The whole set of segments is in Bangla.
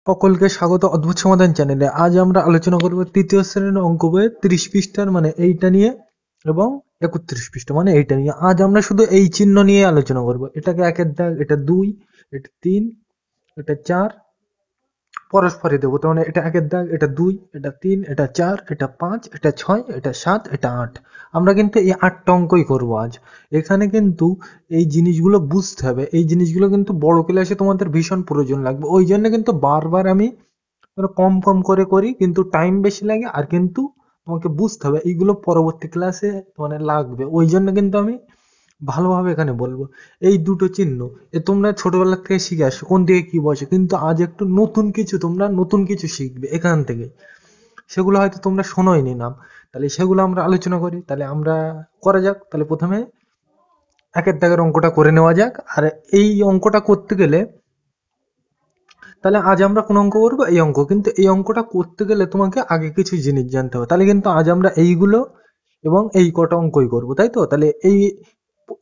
সকলকে স্বাগত অদ্ভুত সমাধান চ্যানেলে। আজ আমরা আলোচনা করব তৃতীয় শ্রেণীর অঙ্ক বইয়ের 30 পৃষ্ঠার মানে এইটা নিয়ে এবং 31 পৃষ্ঠা মানে এইটা নিয়ে। আজ আমরা শুধু এই চিহ্ন নিয়ে আলোচনা করব। এটাকে একের দাগ, এটা 2, এটা 3, এটা 4 পরস্পরে দেবো। তার মানে এটা একের দাগ, এটা 2, এটা 3, এটা 4, এটা 5, এটা 6, এটা 7, এটা 8। আমরা কিন্তু এই 8টা অঙ্কই করব আজ। এখানে কিন্তু এই জিনিসগুলো বুঝতে হবে, এই জিনিসগুলো কিন্তু বড় ক্লাসে তোমাদের ভীষণ প্রয়োজন লাগবে। ওই জন্য কিন্তু বারবার আমি কম কম করে করি, কিন্তু টাইম বেশি লাগে আর কিন্তু তোমাকে বুঝতে হবে এইগুলো পরবর্তী ক্লাসে মানে লাগবে। ওই জন্য কিন্তু আমি ভালোভাবে এখানে বলবো। এই দুটো চিহ্ন তোমরা ছোটবেলা থেকে শিখে আসছো কোন দিকে কি বসে, কিন্তু আজ একটু তোমরা নতুন কিছু শিখবে এখান থেকে। সেগুলো হয়তো তোমরা শোনোইনি নাম, তাহলে সেগুলো আমরা আলোচনা করি। তাহলে আমরা করা যাক। তাহলে প্রথমে একের দাগের অঙ্কটা করে নেওয়া যাক। আর এই অঙ্কটা করতে গেলে তাহলে আজ আমরা কোন অঙ্ক করবো? এই অঙ্ক। কিন্তু এই অঙ্কটা করতে গেলে তোমাকে আগে কিছু জিনিস জানতে হবে। তাহলে কিন্তু আজ আমরা এইগুলো এবং এই কটা অঙ্কই করবো, তাই তো? তাহলে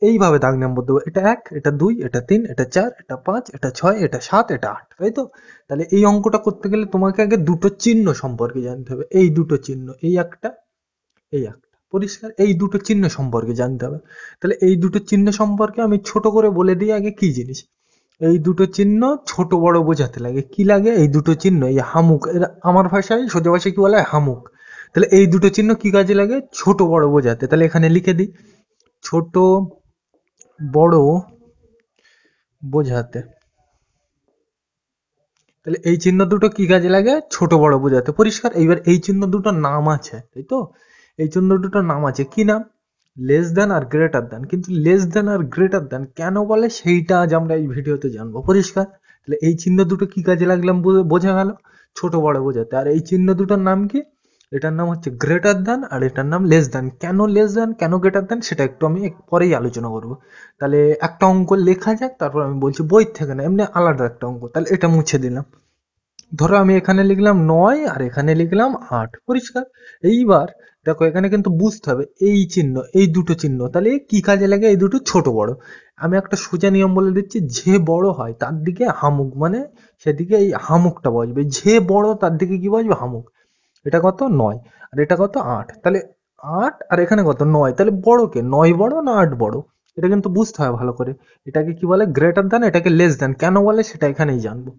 এইভাবে দাগ নম্বর দেবো। এটা 1, এটা 2, এটা 3, এটা 4, এটা 5, এটা 6, এটা 7, এটা 8, তাই তো? তাহলে এই অঙ্কটা করতে গেলে তোমাকে আগে দুটো চিহ্ন সম্পর্কে জানতে হবে। এই দুটো চিহ্ন, এই একটা, এই একটা, পরিষ্কার? এই দুটো চিহ্ন সম্পর্কে জানতে হবে। তাহলে এই দুটো চিহ্ন সম্পর্কে আমি ছোট করে বলে দিই আগে কি জিনিস। এই দুটো চিহ্ন ছোট বড় বোঝাতে লাগে। কি লাগে? এই দুটো চিহ্ন, এই হামুক, এরা আমার ভাষায়, সোজা ভাষায় কি বলা হয়? হামুক। তাহলে এই দুটো চিহ্ন কি কাজে লাগে? ছোট বড় বোঝাতে। তাহলে এখানে লিখে দিই, ছোট বড় বোঝাতে। তাহলে এই চিহ্ন দুটো কি কাজে লাগে? ছোট বড় বোঝাতে, পরিষ্কার? এইবার এই চিহ্ন দুটোর নাম আছে, তাই তো? এই চিহ্ন দুটোর নাম আছে, কি নাম? লেস দেন আর গ্রেটার দেন। কিন্তু লেস দেন আর গ্রেটার দেন কেন বলে সেইটা আজ আমরা এই ভিডিওতে জানবো, পরিষ্কার? তাহলে এই চিহ্ন দুটো কি কাজে লাগলাম বোঝা গেল, ছোট বড় বোঝাতে। আর এই চিহ্ন দুটোর নাম কি? এটার নাম হচ্ছে গ্রেটার দেন আর এটার নাম লেস দেন। কেন লেস দেন, কেন গ্রেটার দেন, সেটা একটু আমি পরেই আলোচনা করব। তাহলে একটা অঙ্ক লেখা যাক, তারপর আমি বলছি, বই থেকে না, এমনি আলাদা একটা অঙ্ক। তাহলে এটা মুছে দিলাম। ধরো আমি এখানে লিখলাম 9 আর এখানে লিখলাম 8, পরিষ্কার? এইবার দেখো এখানে কিন্তু বুঝতে হবে এই চিহ্ন, এই দুটো চিহ্ন তাহলে কি কাজে লাগে? এই দুটো ছোট বড়। আমি একটা সোজা নিয়ম বলে দিচ্ছি, যে বড় হয় তার দিকে হামুক, মানে সেদিকে এই হামুকটা বসবে। যে বড় তার দিকে কি বসবে? হামুক। এটা কত? 9 আর এটা কত? 8। তাহলে 8 আর এখানে কত? 9। তাহলে বড় কে? 9 বড় না 8 বড়? এটা কিন্তু বুঝতে হয় ভালো করে। এটাকে কি বলে? গ্রেটার দেন, এটাকে লেস দেন। কেন বলে সেটা এখানেই জানবো।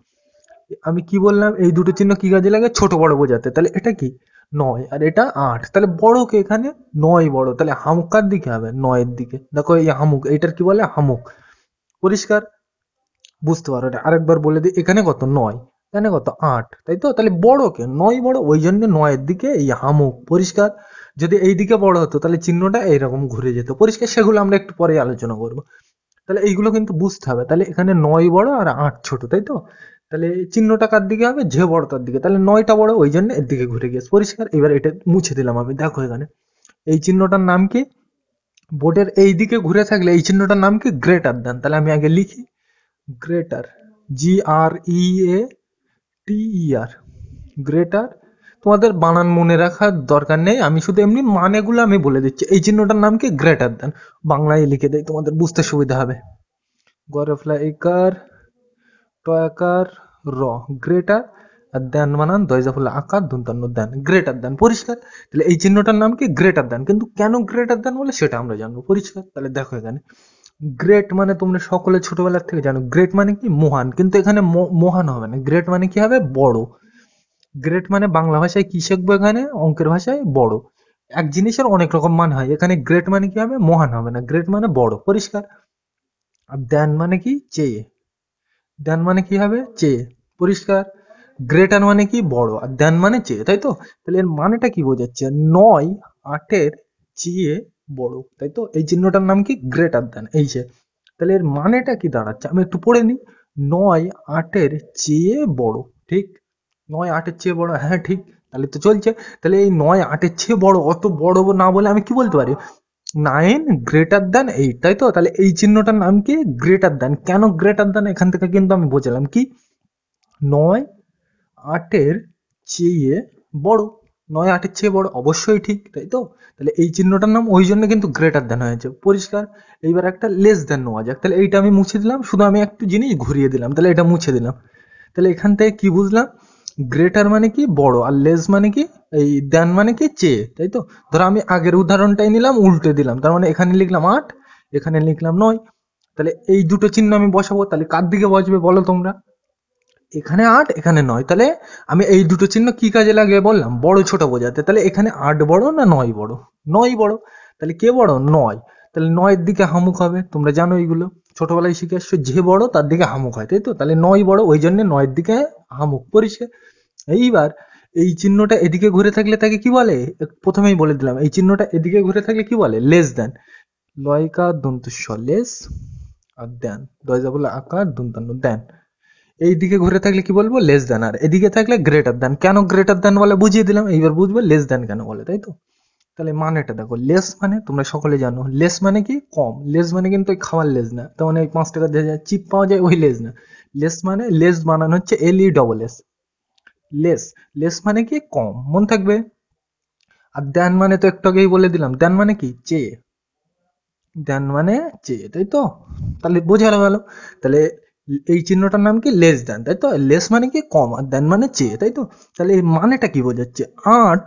আমি কি বললাম? এই দুটো চিহ্ন কি কাজে লাগে? ছোট বড় বোঝাতে। তাহলে এটা কি? 9 আর এটা 8। তাহলে বড় কে? এখানে 9 বড়। তাহলে হামুক কার দিকে হবে? 9 এর দিকে। দেখো এই হামুক, এইটার কি বলে? হামুক, পরিষ্কার? বুঝতে পারো? এটা আরেকবার বলে দিই, এখানে কত? 9, এখানে কত? 8, তাই তো? তাহলে বড় কে? 9 বড়, ওই জন্য 9 এর দিকে এই হামুক, পরিষ্কার? যদি এই দিকে বড় হতো তাহলে চিহ্নটা এইরকম ঘুরে যেত, পরিষ্কার? সেগুলো আমরা একটু পরে আলোচনা করবো। তাহলে এইগুলো কিন্তু বুঝতে হবে। তাহলে এখানে 9 বড় আর 8 ছোট, তাই তো? তাহলে এই চিহ্নটা কার দিকে হবে? যে বড় তার দিকে। তাহলে 9টা বড়, ওই জন্য এর দিকে ঘুরে গিয়েছে, পরিষ্কার? এবার এটা মুছে দিলাম আমি। দেখো এখানে এই চিহ্নটার নাম কি? বোর্ডের এই দিকে ঘুরে থাকলে এই চিহ্নটার নাম কি? Greater than. তাহলে আমি আগে লিখি, গ্রেটার, GREATER, গ্রেটার। তোমাদের বানান মনে রাখার দরকার নেই, আমি শুধু এমনি মানেগুলো আমি বলে দিচ্ছি। এই চিহ্নটার নাম কি? Greater than. বাংলায় লিখে দেই, তোমাদের বুঝতে সুবিধা হবে। গরফলা একার, টয়াকার, র, গ্রেটার। আর দেন বানান দয়জাফুল্লা আকার দন্তান্ন দেন, গ্রেটার দেন, পরিষ্কার? তাহলে এই চিহ্নটার নাম কি? Greater than. কিন্তু কেন গ্রেটার দেন বলে সেটা আমরা জানবো, পরিষ্কার? তাহলে দেখো এখানে গ্রেট মানে তোমরা সকলে ছোটবেলার থেকে জানো, গ্রেট মানে কি? মহান। কিন্তু এখানে মহান হবে না, গ্রেট মানে কি হবে? বড়। গ্রেট মানে বাংলা ভাষায় কি শিখবো? এখানে অঙ্কের ভাষায় বড়। এক জিনিসের অনেক রকম মান হয়, এখানে গ্রেট মানে কি হবে? মহান হবে না, গ্রেট মানে বড়, পরিষ্কার? আর দেন মানে কি? চেয়ে। দেন মানে কি হবে? চেয়ে, পরিষ্কার? গ্রেটার মানে কি? বড়। আর দেন মানে চেয়ে, তাই তো? তাহলে এর মানেটা কি বোঝাচ্ছে? 9 8-এর চেয়ে বড়, তাই তো? এই চিহ্নটার নাম কি? গ্রেটার দেন, এই যে। তাহলে এর মানেটা কি দাঁড়াচ্ছে? আমি একটু পড়ে নিই। 9 8-এর চেয়ে বড়, ঠিক? 9 8-এর চেয়ে বড়, হ্যাঁ ঠিক। তাহলে তো চলছে। তাহলে এই 9 8-এর চেয়ে বড়, অত বড় না বলে আমি কি বলতে পারি? 9 গ্রেটার দ্যান 8, তাই তো? তাহলে এই চিহ্নটার নাম কি? Greater than. কেন গ্রেটার দ্যান? এখান থেকে কিন্তু আমি বোঝালাম কি? 9 8-এর চেয়ে বড়। 9 8-এর চেয়ে বড়, অবশ্যই ঠিক, তাই তো? তাহলে এই চিহ্নটার নাম ওই জন্য কিন্তু গ্রেটার দ্যান হয়েছে, পরিষ্কার? এইবার একটা লেস দ্যান নেওয়া যাক। তাহলে এইটা আমি মুছে দিলাম, শুধু আমি একটু জিনিস ঘুরিয়ে দিলাম। তাহলে এটা মুছে দিলাম। তাহলে এখান থেকে কি বুঝলাম, গ্রেটার মানে কি বড়, আর লেস মানে কি এই দেন মানে কি চেয়ে, তাই তো। ধরো আমি আগের উদাহরণটাই নিলাম, উল্টে দিলাম, তার মানে এখানে লিখলাম 8, এখানে লিখলাম 9। তাহলে এই দুটো চিহ্ন আমি বসাবো, তাহলে কার দিকে বসবে বলো তোমরা, এখানে 8 এখানে 9। তাহলে আমি এই দুটো চিহ্ন কি কাজে লাগিয়ে বললাম, বড় ছোট বোঝাতে। তাহলে এখানে 8 বড় না 9 বড়, 9 বড়। তাহলে কে বড়, 9। তাহলে 9 এর দিকে হামুক হবে, তোমরা জানো এইগুলো ছোটবেলায় শিখে আসছো, যে বড় তার দিকে হামুক হয়, তাই তো। তাহলে 9 বড়, ওই জন্য 9 এর দিকে হামুক, পরিষ্কার। এইবার এই চিহ্নটা এদিকে ঘুরে থাকলে তাকে কি বলে, প্রথমেই বলে দিলাম, এই চিহ্নটা এদিকে ঘুরে থাকলে কি বলে, লেস দেন। লয়কার দন্তস্ব লেস, আর দেন, দয়জা বলে আকার দন্তান্ন দেন। এই দিকে ঘুরে থাকলে কি বলবো, লেস দেন। আর এদিকে থাকলে গ্রেটার দেন। কেন গ্রেটার দেন বলে বুঝিয়ে দিলাম, এইবার বুঝবে লেস দেন কেন বলে, তাই তো। তাহলে মানেটা দেখো, লেস মানে তোমরা সকলে জানো, লেস মানে কি কম। লেস মানে কিন্তু ওই খাওয়ার লেস না, তেমন ওই 5 টাকা দিয়ে চিপ পাওয়া যায় ওই লেস না। লেস মানে, লেস বানানো হচ্ছে LE, লেস। লেস মানে কি কম, মন থাকবে। আর দেন মানে তো একটু আগেই বলে দিলাম, দেন মানে কি চেয়ে, দেন মানে চেয়ে, তাই তো। তাহলে বোঝা গেল। তাহলে এই চিহ্নটার নাম কি, লেস দেন, তাই তো। লেস মানে কি কম, আর দেন মানে চেয়ে, তাই তো। তাহলে এই মানেটা কি বোঝাচ্ছে, 8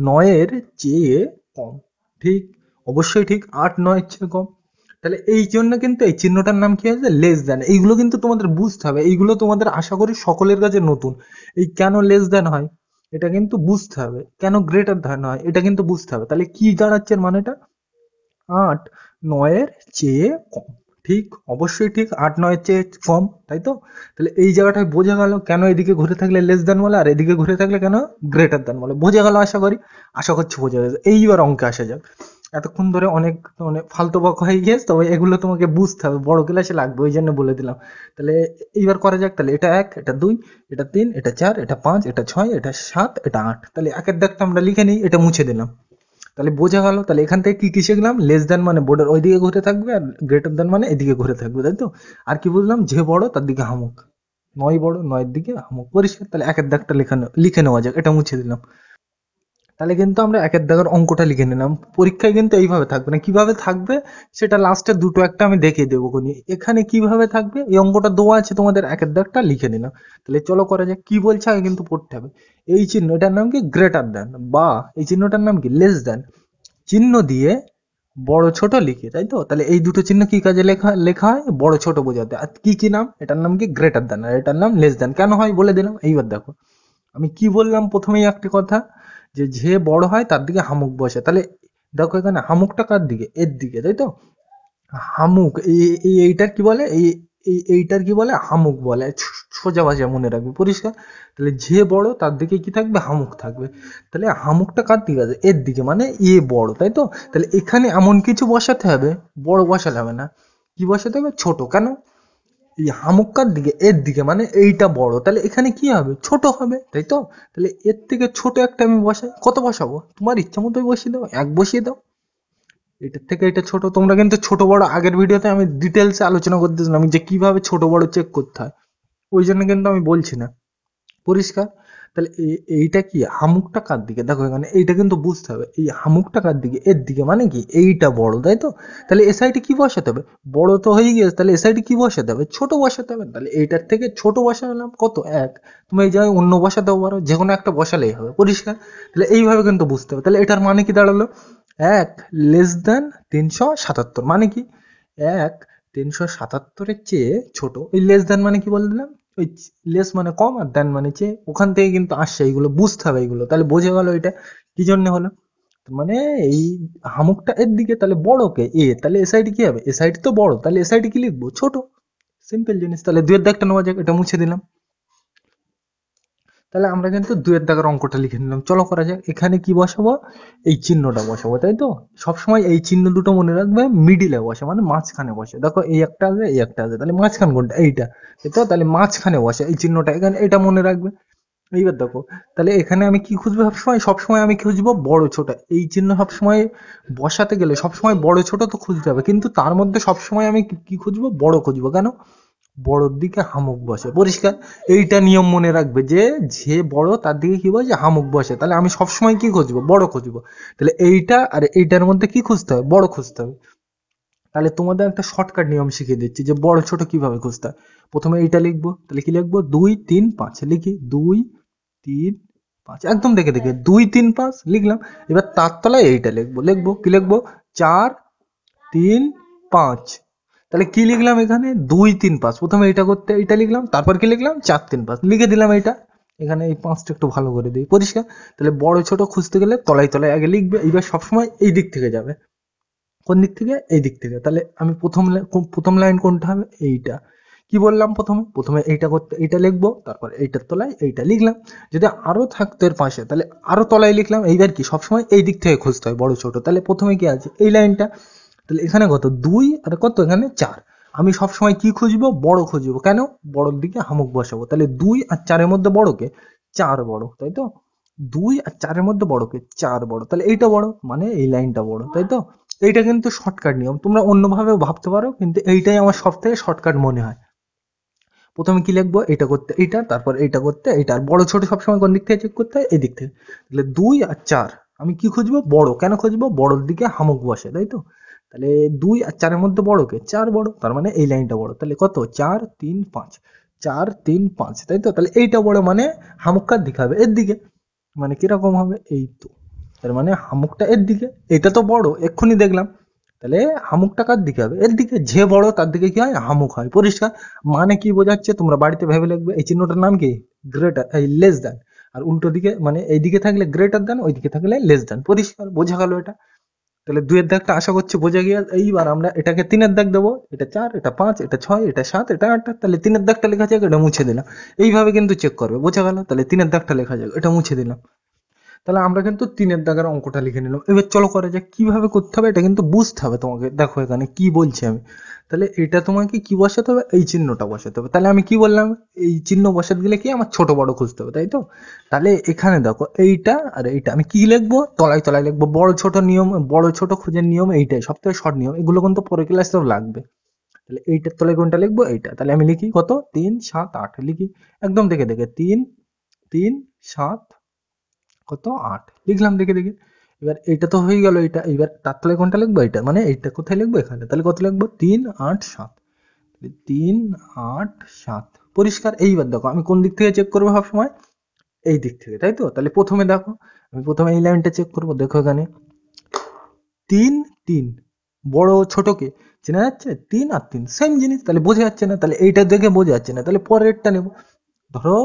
9 চেয়ে কম। ঠিক, অবশ্যই ঠিক, 8 9 চেয়ে কম। তাহলে এই জন্য কিন্তু এই চিহ্নটার নাম কি আছে, লেস দেন। এইগুলো কিন্তু তোমাদের বুঝতে হবে, এইগুলো তোমাদের আশা করি সকলের কাছে নতুন। এই কেন লেস দেন হয় এটা কিন্তু বুঝতে হবে, কেন গ্রেটার দেন হয় এটা কিন্তু বুঝতে হবে। তাহলে কি দাঁড়াচ্ছে এর মানেটা, 8 9 চেয়ে কম। ঠিক, অবশ্যই ঠিক, 8 9 চেয়ে কম, তাই তো। তাহলে এই জায়গাটায় বোঝা গেল কেন এদিকে ঘুরে থাকলে লেস দেন বলে, আর এদিকে ঘুরে থাকলে কেন গ্রেটার দেন বলে, বোঝা গেল আশা করি। আশা করছি বোঝা গেছে। এইবার অঙ্কে আসা যাক। এতক্ষণ ধরে অনেক অনেক ফালতু বক হয়ে গিয়েছে, তবে এগুলো তোমাকে বুঝতে হবে, বড় ক্লাসে লাগবে, ওই জন্য বলে দিলাম। তাহলে এইবার করা যাক। তাহলে এটা 1, এটা 2, এটা 3, এটা 4, এটা 5, এটা 6, এটা 7, এটা 8। তাহলে একের দাগটা আমরা লিখে নিই, এটা মুছে দিলাম। তাহলে বোঝা গেল। তাহলে এখান থেকে কি কি শিখলাম, লেস দেন মানে বোর্ডের ওইদিকে ঘুরে থাকবে, আর গ্রেটার দেন মানে এদিকে ঘুরে থাকবে, তাই তো। আর কি বুঝলাম, যে বড় তার দিকে হামুক, 9 বড় 9 এর দিকে হামুক, পরিষ্কার। তাহলে একের দাগটা লিখে নেওয়া যাক, এটা মুছে দিলাম। তাহলে কিন্তু আমরা একের দাগের অঙ্কটা লিখে নিলাম। পরীক্ষায় কিন্তু এইভাবে থাকবে না, কিভাবে থাকবে সেটা লাস্টে দুটো একটা আমি দেখিয়ে দেবো কোনি। এখানে কিভাবে থাকবে, এই অঙ্কটা দেওয়া আছে তোমাদের, একের দাগটা লিখে নিলাম। তাহলে চলো করা যাক। কি বলছে আগে কিন্তু পড়তে হবে। এই চিহ্ন, এটার নাম কি, গ্রেটার দেন, বা এই চিহ্নটার নাম কি, লেস দেন। চিহ্ন দিয়ে বড় ছোট লিখি, তাই তো। তাহলে এই দুটো চিহ্ন কি কাজে লেখা লেখা হয়, বড় ছোট বোঝাতে। আর কি কি নাম, এটার নাম কি গ্রেটার দেন, আর এটার নাম লেস দেন। কেন হয় বলে দিলাম। এইবার দেখো আমি কি বললাম প্রথমেই একটি কথা, যে বড় হয় তার দিকে হামুক বসে। তাহলে দেখো এখানে হামুকটা কার দিকে, এর দিকে, তাই তো। হামুক এইটার কি বলে, এইটার কি বলে, হামুক বলে। সোজা ভাষায় মনে রাখবে, পরিষ্কার। তাহলে যে বড় তার দিকে কি থাকবে, হামুক থাকবে। তাহলে হামুকটা কার দিকে আছে, এর দিকে, মানে এ বড়, তাই তো। তাহলে এখানে এমন কিছু বসাতে হবে, বড় বসালে হবে না, কি বসাতে হবে, ছোট। কেন, এই হামুক কার দিকে, এর দিকে, মানে এইটা বড়, তাহলে এখানে কি হবে, ছোট হবে, তাই তো। তাহলে এর থেকে ছোট একটা আমি বসাই, কত বসাবো, তোমার ইচ্ছা মতোই বসিয়ে দাও, 1 বসিয়ে দাও। এটার থেকে এটা ছোট। তোমরা কিন্তু ছোট বড় আগের ভিডিওতে আমি ডিটেলসে আলোচনা করতেছিলাম যে কিভাবে ছোট বড় চেক করতে হয়, ওই জন্য কিন্তু আমি বলছি না, পরিষ্কার। তাহলে এইটা কি, হামুকটা কার দিকে, দেখো এখানে এইটা কিন্তু বুঝতে হবে, এই হামুকটা কার দিকে, এর দিকে, মানে কি এইটা বড়, তাই তো। তাহলে এ সাইডে কি বসাতে হবে, বড় তো হয়ে গিয়েছে, তাহলে এ সাইডে কি বসাতে হবে, ছোট বসাতে হবে। তাহলে এইটার থেকে ছোট বসালাম কত, 1। তুমি এই জায়গায় অন্য বসাতেও পারো, যে কোনো একটা বসালেই হবে, পরিষ্কার। তাহলে এইভাবে কিন্তু বুঝতে হবে। তাহলে এটার মানে কি দাঁড়ালো, 1 লেস দেন 377, মানে কি 1 377-এর চেয়ে ছোট। ওই লেস দেন মানে কি বলে দিলাম, ওই লেস মানে কম, আর দেন মানে চেয়ে, ওখান থেকে কিন্তু আসছে, এইগুলো বুঝতে হবে এইগুলো। তাহলে বোঝা গেল এটা কি জন্য হলো, মানে এই হামুকটা এর দিকে, তাহলে বড়কে এ, তাহলে এ সাইড কি হবে, এ সাইড তো বড়, তাহলে এ সাইড কি লিখবো, ছোট। সিম্পল জিনিস। তাহলে দুয়ের দাগটা নেওয়া যাক, এটা মুছে দিলাম। তাহলে আমরা কিন্তু দুয়ের দাগের অঙ্কটা লিখে নিলাম। চলো করা যাক। এখানে কি বসাবো, এই চিহ্নটা বসাবো, তাই তো। সবসময় এই চিহ্ন দুটো মনে রাখবে, মিডিলে বসে, মানে মাঝখানে বসে। দেখো এই একটা আছে, এই একটা আছে, তাহলে মাঝখান কোনটা, এইটা, তাই তো। তাহলে মাঝখানে বসে এই চিহ্নটা, এখানে এটা মনে রাখবে। এইবার দেখো, তাহলে এখানে আমি কি খুঁজবো, সবসময় সবসময় আমি খুঁজবো বড় ছোট। এই চিহ্ন সবসময় বসাতে গেলে সবসময় বড় ছোট তো খুঁজতে হবে, কিন্তু তার মধ্যে সবসময় আমি কি খুঁজবো, বড় খুঁজবো। কেন, বড়র দিকে হামুক বসে, পরিষ্কার। এইটা নিয়ম মনে রাখবে, যে বড় তার দিকে কি বসে, হামুক বসে। তাহলে আমি সবসময় কি খুঁজবো, বড় খুঁজবো। তাহলে এইটা আর এইটার মধ্যে কি খুঁজতে হবে, বড় খুঁজতে হবে। তাহলে তোমাদের একটা শর্টকাট নিয়ম শিখিয়ে দিচ্ছি যে বড় ছোট কিভাবে খুঁজতে হয়। প্রথমে এইটা লিখবো, তাহলে কি লিখবো 2 3 5 লিখি 2 3 5 একদম দেখে দেখে 2 3 5 লিখলাম। এবার তার তলায় এইটা লিখবো কি লিখবো 4 3 5। তাহলে কি লিখলাম এখানে 2 3 5, প্রথমে এটা করতে এইটা লিখলাম, তারপর কি লিখলাম 4 3 5 লিখে দিলাম এইটা। এখানে এই 5টা একটু ভালো করে দিই পরিষ্কার। তাহলে বড় ছোট খুঁজতে গেলে তলায় তলায় আগে লিখবে, এইবার সবসময় এই দিক থেকে যাবে। কোন দিক থেকে? এই দিক থেকে। তাহলে আমি প্রথম লাইন কোনটা হবে? এইটা। কি বললাম প্রথমে এইটা করতে এইটা লিখবো, তারপর এইটার তলায় এইটা লিখলাম। যদি আরো থাকতো এর পাশে তাহলে আরো তলায় লিখলাম। এইবার কি সবসময় এই দিক থেকে খুঁজতে হয় বড় ছোট। তাহলে প্রথমে কি আছে এই লাইনটা, তাহলে এখানে কত 2 আর কত এখানে 4। আমি সবসময় কি খুঁজবো? বড় খুঁজবো। কেন? বড়র দিকে হামুক বসাবো। তাহলে 2 আর 4 এর মধ্যে বড়কে 4 বড়, তাই তো? 2 আর 4 এর মধ্যে বড়কে 4 বড়, তাহলে এইটা বড় মানে এই লাইনটা বড়, তাই তো? এইটা কিন্তু শর্টকাট নিয়ম, তোমরা অন্যভাবেও ভাবতে পারো, কিন্তু এইটাই আমার সব থেকে শর্টকাট মনে হয়। প্রথমে কি লিখবো? এটা করতে এইটা, তারপর এইটা করতে এইটা। আর বড় ছোট সবসময় কোন দিক থেকে চেক করতে হয়? এই দিক থেকে। তাহলে 2 আর 4 আমি কি খুঁজবো? বড়। কেন খুঁজবো? বড়র দিকে হামুক বসে, তাই তো? তাহলে 2 আর 4 এর মধ্যে বড়কে 4 বড়, তার মানে এই লাইনটা বড়। তাহলে কত 4 3 5 4 3 5, তাই তো? তাহলে এইটা বড় মানে হামুক কার দিকে হবে? এর দিকে। মানে কিরকম হবে? এই তো। তার মানে হামুকটা এর দিকে, এটা তো বড় এক্ষুনি দেখলাম। তাহলে হামুকটা কার দিকে হবে? এর দিকে। যে বড় তার দিকে কি হয়? হামুক হয়। পরিষ্কার? মানে কি বোঝাচ্ছে তোমরা বাড়িতে ভেবে লিখবে। এই চিহ্নটার নাম কি? গ্রেটার, এই লেস দ্যান। আর উল্টো দিকে মানে এইদিকে থাকলে গ্রেটার দ্যান, ওইদিকে থাকলে লেস দ্যান। পরিষ্কার? বোঝা গেল এটা? তাহলে 2 এর দাগটা আশা করছি বোঝা গিয়ে। এইবার আমরা এটাকে 3 এর দাগ দেবো। এটা 4, এটা 5, এটা 6, এটা 7, এটা 8। তাহলে 3 এর দাগটা লেখা যাক, এটা মুছে দিলাম। এইভাবে কিন্তু চেক করবে। বোঝা গেল? তাহলে 3 এর দাগটা লেখা যাক, এটা মুছে দিলাম। তাহলে আমরা কিন্তু 3 এর দাগের অঙ্কটা লিখে নিলাম। এবার চলো করা যাক। কিভাবে করতে হবে এটা কিন্তু বুঝতে হবে তোমাকে। দেখো এখানে কি বলছি আমি। তাহলে এটা তোমাকে কি বসাতে হবে? এই চিহ্নটা বসাতে হবে। তাহলে আমি কি বললাম? এই চিহ্ন বসাতে গেলে কি আমার ছোট বড় খুঁজতে হবে, তাই তো? তাহলে এখানে দেখো এইটা আর এইটা আমি কি লিখবো? তলায় তলায় লিখবো। বড় ছোট নিয়ম, বড় ছোট খুঁজে নিয়ম এইটাই সবথেকে শর্ট নিয়ম। এগুলো কিন্তু পরে ক্লাসেও লাগবে। তাহলে এইটার তলায় কোনটা লিখবো? এইটা। তাহলে আমি লিখি কত 3 7 8 লিখি একদম দেখে দেখে 3 3 7 কত 8 লিখলাম দেখে দেখে। এবার এটা তো হয়ে গেল এটা। এবার তার তলায় কোনটা লিখবো? এটা। মানে এইটা কোথায় লিখবো? এখানে। তাহলে কত লিখবো? 3 8 7। 3 8 7 পরিষ্কার? এইবার দেখো আমি কোন দিক থেকে চেক করবো সবসময়? এই দিক থেকে, তাই তো? তাহলে প্রথমে দেখো আমি প্রথমে এই লাইনটা চেক করবো। দেখো এখানে 3 3 বড় ছোটকে চেনা যাচ্ছে? 3 আর 3 সেম জিনিস, তাহলে বোঝা যাচ্ছে না? তাহলে এইটা দেখে বোঝা যাচ্ছে না, তাহলে পরেরটা নেবো। ধরো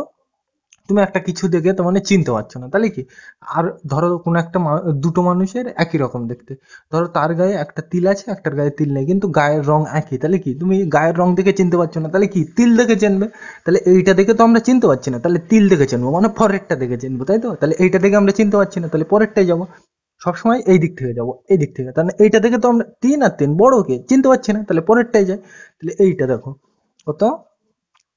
তুমি একটা কিছু দেখে তো মানে চিনতে পারছো না, তাহলে কি? আর ধরো কোনো একটা দুটো মানুষের একই রকম দেখতে। ধরো তার গায়ে একটা তিল আছে, একটার গায়ে তিল নেই, কিন্তু গায়ের রং একই। তাহলে কি তুমি গায়ের রং দেখে চিনতে পারছো না? তাহলে কি তিল দেখে চিনবে। তাহলে এইটা দেখে তো আমরা চিনতে পারছি না, তাহলে তিল দেখে চিনবো, মানে পরেরটা দেখে চিনবো, তাই তো? তাহলে এইটা দেখে আমরা চিনতে পারছি না, তাহলে পরেরটাই যাবো। সবসময় এই দিক থেকে যাবো, এই দিক থেকে। তাহলে এইটা দেখে তো আমরা 3 আর 3 বড়কে চিনতে পারছি না, তাহলে পরেরটাই যাই। তাহলে এইটা দেখো কত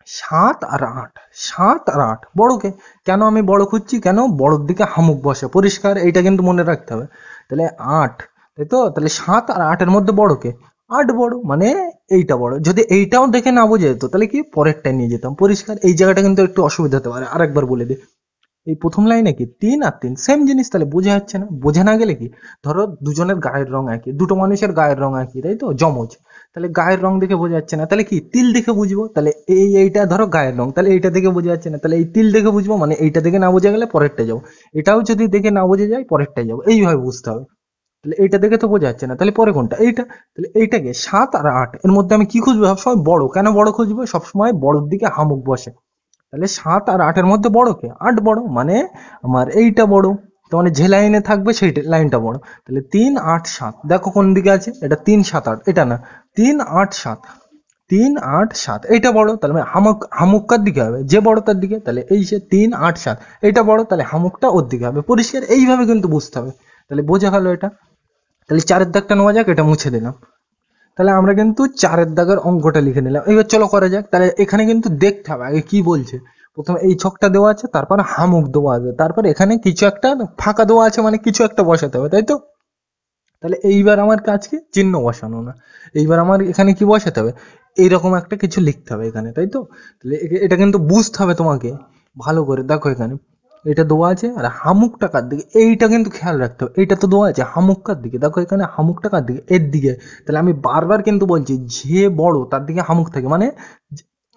7 আর 8, 7 আর 8 বড়কে। কেন আমি বড় খুঁজছি? কেন? বড়র দিকে হামুক বসে। পরিষ্কার? এইটা কিন্তু মনে রাখতে হবে। তাহলে 8, তাই তো? তাহলে 7 আর 8 এর মধ্যে বড়কে 8 বড়, মানে এইটা বড়। যদি এইটাও দেখে না বোঝা যেত তাহলে কি পরেরটা নিয়ে যেতাম। পরিষ্কার? এই জায়গাটা কিন্তু একটু অসুবিধা হতে পারে, আরেকবার বলে দিই। এই প্রথম লাইনে কি 3 আর 3 সেম জিনিস, তাহলে বোঝা যাচ্ছে না? বোঝা না গেলে কি, ধরো দুজনের গায়ের রং একই, দুটো মানুষের গায়ের রং একই, তাই তো? জমজ। তাহলে গায়ের রং দেখে বোঝা যাচ্ছে না, তাহলে কি তিল দেখে বুঝবো। তাহলে এইটা ধরো গায়ের রং, তাহলে এইটা দেখে বোঝা যাচ্ছে না, তাহলে এই তিল দেখে বুঝবো, মানে এইটা দেখে না বোঝা গেলে পরেরটা যাবো। এটাও যদি দেখে না বোঝা যায় পরেরটাই যাবো, এইভাবে বুঝতে হবে। তাহলে এইটা দেখে তো বোঝা যাচ্ছে না, তাহলে পরে কোনটা? এইটা। তাহলে এইটাকে 7 আর 8 এর মধ্যে আমি কি খুঁজবো? সবসময় বড়। কেন বড় খুঁজবো? সবসময় বড়র দিকে হামুক বসে। তাহলে 7 আর 8 এর মধ্যে বড় কে? 8 বড়, মানে আমার এইটা বড়। তো মানে যে লাইনে থাকবে সেই লাইনটা বড়। তাহলে 3 8 7 দেখো কোন দিকে আছে? এটা 3 7 8, এটা না 3 8 7, 3 8 7 এইটা বড়। তাহলে মানে হামুক কার দিকে হবে? যে বড় তার দিকে। তাহলে এই যে 3 8 7 এইটা বড়, তাহলে হামুকটা ওর দিকে হবে। পরিষ্কার? এইভাবে কিন্তু বুঝতে হবে। তাহলে বোঝা গেল এটা? তাহলে 4 এর দাগটা নেওয়া যাক, এটা মুছে দিলাম। তাহলে আমরা কিন্তু 4 এর দাগের অঙ্কটা লিখে নিলাম। এবার চলো করা যাক। তাহলে এখানে কিন্তু দেখতে হবে আগে কি বলছে। প্রথমে এই ছকটা দেওয়া আছে, তারপর হামুক দেওয়া আছে, তারপর এখানে কিছু একটা ফাঁকা দেওয়া আছে, মানে কিছু একটা বসাতে হবে, তাই তো? তাহলে এইবার আমার কাজ কি? চিহ্ন বসানো না। এইবার আমার এখানে কি বসাতে হবে? এইরকম একটা কিছু লিখতে হবে এখানে, তাই তো? তাহলে এটা কিন্তু বুঝতে হবে তোমাকে ভালো করে। দেখো এখানে এটা দেওয়া আছে, আর হামুকটা কার দিকে এইটা কিন্তু খেয়াল রাখতে হবে। এইটা তো দেওয়া আছে হামুক কার দিকে, দেখো এখানে হামুকটা কার দিকে, এর দিকে। তাহলে আমি বারবার কিন্তু বলছি যে বড় তার দিকে হামুক থাকে, মানে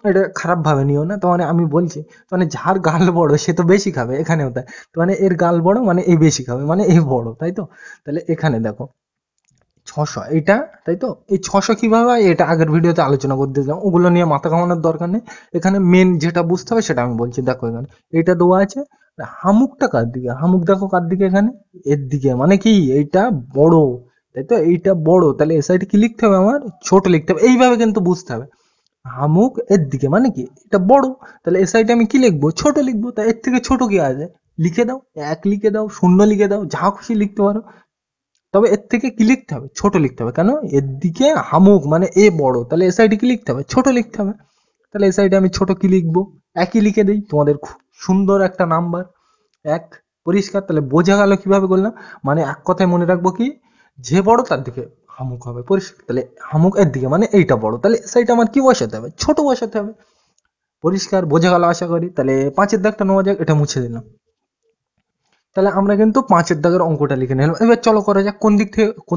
এটা খারাপ ভাবে নিও না, তো মানে আমি বলছি তো মানে যার গাল বড় সে তো বেশি খাবে, এখানেও তাই। তো মানে এর গাল বড় মানে এই বেশি খাবে, মানে এই বড়, তাই তো। তাহলে এখানে দেখো 600 এটা, তাই তো। এই 600 কিভাবে হয় এটা আগের ভিডিওতে আলোচনা করে দিলাম, ওগুলো নিয়ে মাথা ঘামানোর দরকার নেই। এখানে মেন যেটা বুঝতে হবে সেটা আমি বলছি, দেখো এখানে এটা দেওয়া আছে, হামুকটা কার দিকে, হামুক দেখো কার দিকে, এখানে এর দিকে, মানে কি এইটা বড়, তাই তো। এইটা বড়, তাহলে এ সাইডে কি লিখতে হবে আমার, ছোট লিখতে হবে, এইভাবে কিন্তু বুঝতে হবে। হামুক এর দিকে মানে কি এটা বড়, তাহলে এ সাইডে আমি কি লিখবো, ছোট লিখবো। তা এর থেকে ছোট কি আছে, লিখে দাও, 1 লিখে দাও, 0 লিখে দাও, যা খুশি লিখতে পারো। তবে এর থেকে কি লিখতে হবে, ছোট লিখতে হবে। কেন, এর দিকে হামুক মানে এ বড়, তাহলে এ সাইডে কি লিখতে হবে, ছোট লিখতে হবে। তাহলে এ সাইডে আমি ছোট কি লিখবো, একই লিখে দিই, তোমাদের খুব সুন্দর একটা নাম্বার 1। পরিষ্কার, তাহলে বোঝা গেল কিভাবে করলাম। মানে এক কথায় মনে রাখবো কি, যে বড় তার দিকে হামুক হবে, পরিষ্কার। তাহলে হামুক এর দিকে মানে এইটা বড়, তাহলে এ সাইডে আমার কি বসাতে হবে, ছোট বসাতে হবে। পরিষ্কার, বোঝা গেল আশা করি। তাহলে 5-এর দাগটা নেওয়া যাক, এটা মুছে দিলাম। তাহলে আমরা কিন্তু 5-এর দাগের অঙ্কটা লিখে নিলাম। এবার চলো করা যাক, কোন